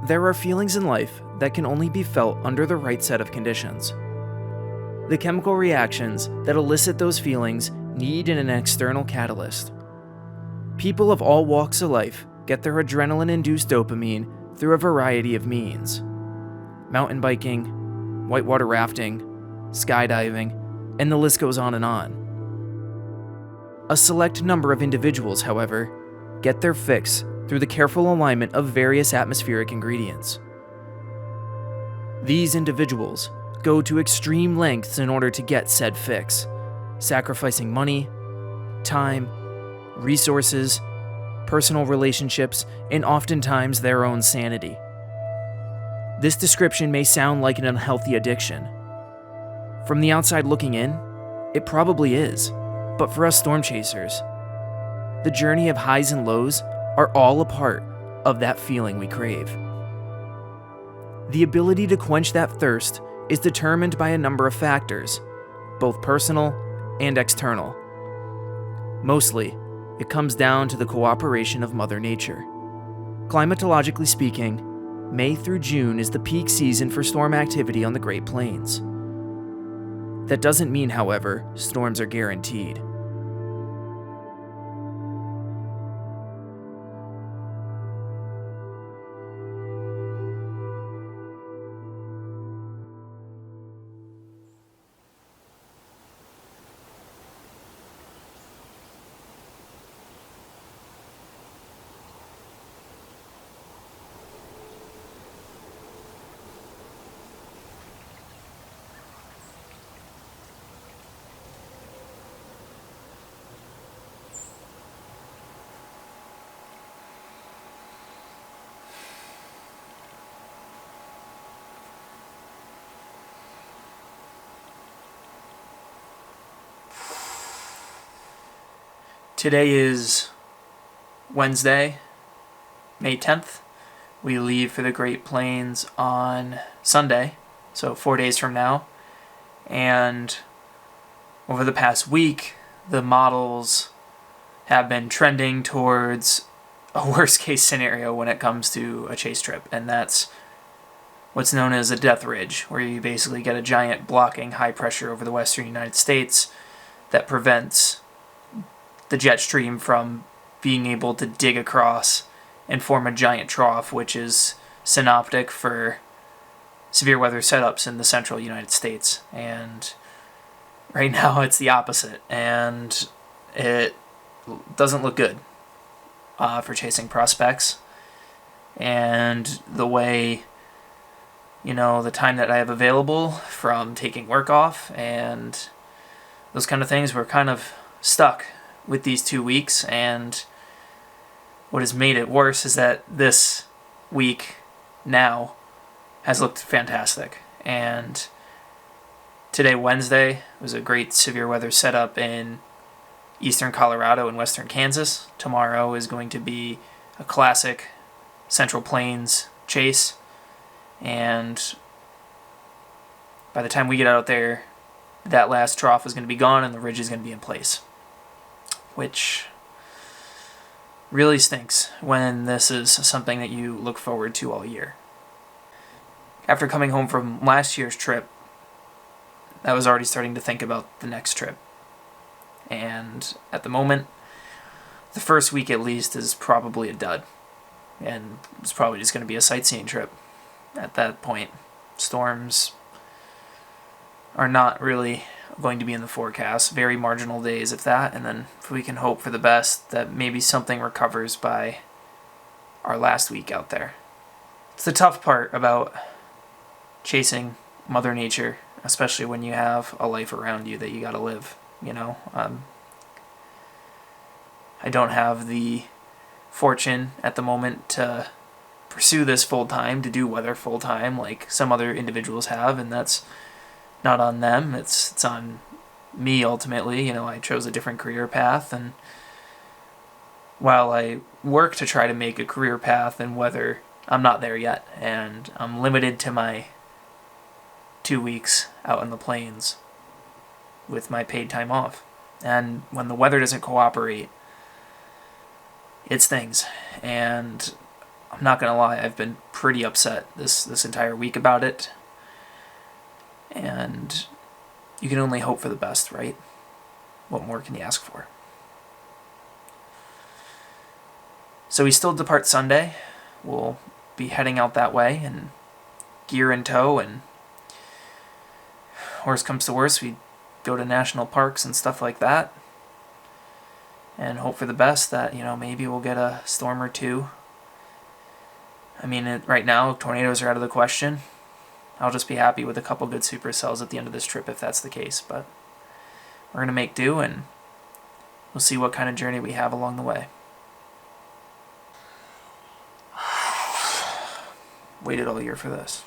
There are feelings in life that can only be felt under the right set of conditions. The chemical reactions that elicit those feelings need an external catalyst. People of all walks of life get their adrenaline-induced dopamine through a variety of means. Mountain biking, whitewater rafting, skydiving, and the list goes on and on. A select number of individuals, however, get their fix through the careful alignment of various atmospheric ingredients. These individuals go to extreme lengths in order to get said fix, sacrificing money, time, resources, personal relationships, and oftentimes their own sanity. This description may sound like an unhealthy addiction. From the outside looking in, it probably is, but for us storm chasers, the journey of highs and lows are all a part of that feeling we crave. The ability to quench that thirst is determined by a number of factors, both personal and external. Mostly, it comes down to the cooperation of Mother Nature. Climatologically speaking, May through June is the peak season for storm activity on the Great Plains. That doesn't mean, however, storms are guaranteed. Today is Wednesday, May 10th. We leave for the Great Plains on Sunday, so 4 days from now. And over the past week, the models have been trending towards a worst case scenario when it comes to a chase trip, and that's what's known as a death ridge, where you basically get a giant blocking high pressure over the western United States that prevents the jet stream from being able to dig across and form a giant trough, which is synoptic for severe weather setups in the central United States. And right now it's the opposite, and it doesn't look good for chasing prospects. And the way, the time that I have available from taking work off and those kind of things, we're kind of stuck with these 2 weeks, and what has made it worse is that this week now has looked fantastic. And today, Wednesday, was a great severe weather setup in eastern Colorado and western Kansas. Tomorrow is going to be a classic Central Plains chase, and by the time we get out there, that last trough is going to be gone and the ridge is going to be in place, which really stinks when this is something that you look forward to all year. After coming home from last year's trip, I was already starting to think about the next trip. And at the moment, the first week at least is probably a dud. And it's probably just going to be a sightseeing trip at that point. Storms are not really going to be in the forecast. Very marginal days, if that, and then if we can hope for the best that maybe something recovers by our last week out there. It's the tough part about chasing Mother Nature, especially when you have a life around you that you gotta live, I don't have the fortune at the moment to pursue this full-time, to do weather full-time like some other individuals have, and that's not on them, it's on me ultimately. I chose a different career path, and while I work to try to make a career path in weather, I'm not there yet, and I'm limited to my 2 weeks out in the plains with my paid time off. And when the weather doesn't cooperate, it stings. And I'm not going to lie, I've been pretty upset this entire week about it. And you can only hope for the best, right? What more can you ask for? So we still depart Sunday. We'll be heading out that way and gear in tow, and worst comes to worst, we go to national parks and stuff like that and hope for the best that, maybe we'll get a storm or two. I mean, right now, tornadoes are out of the question. I'll just be happy with a couple good supercells at the end of this trip if that's the case, but we're going to make do, and we'll see what kind of journey we have along the way. Waited all year for this.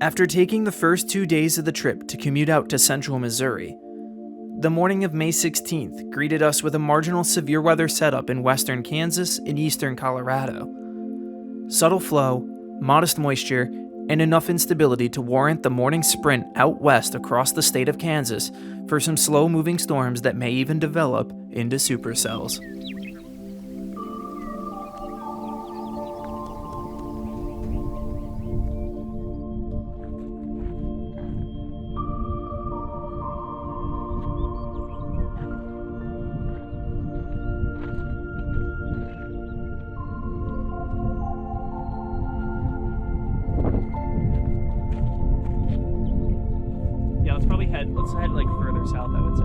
After taking the first 2 days of the trip to commute out to central Missouri, the morning of May 16th greeted us with a marginal severe weather setup in western Kansas and eastern Colorado. Subtle flow, modest moisture, and enough instability to warrant the morning sprint out west across the state of Kansas for some slow-moving storms that may even develop into supercells. Let's head like further south, I would say.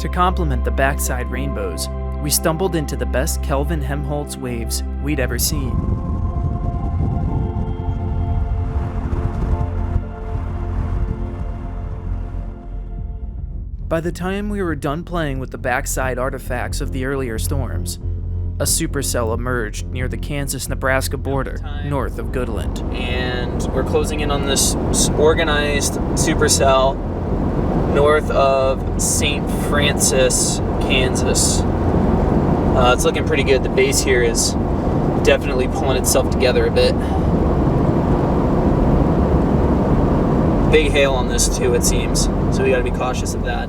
To complement the backside rainbows, we stumbled into the best Kelvin Helmholtz waves we'd ever seen. By the time we were done playing with the backside artifacts of the earlier storms, a supercell emerged near the Kansas-Nebraska border, north of Goodland. And we're closing in on this organized supercell north of St. Francis, Kansas. It's looking pretty good. The base here is definitely pulling itself together a bit. Big hail on this too, it seems, so we gotta be cautious of that.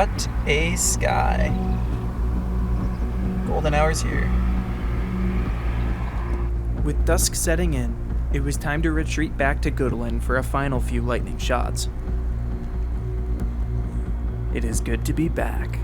What a sky. Golden hour's here. With dusk setting in, it was time to retreat back to Goodland for a final few lightning shots. It is good to be back.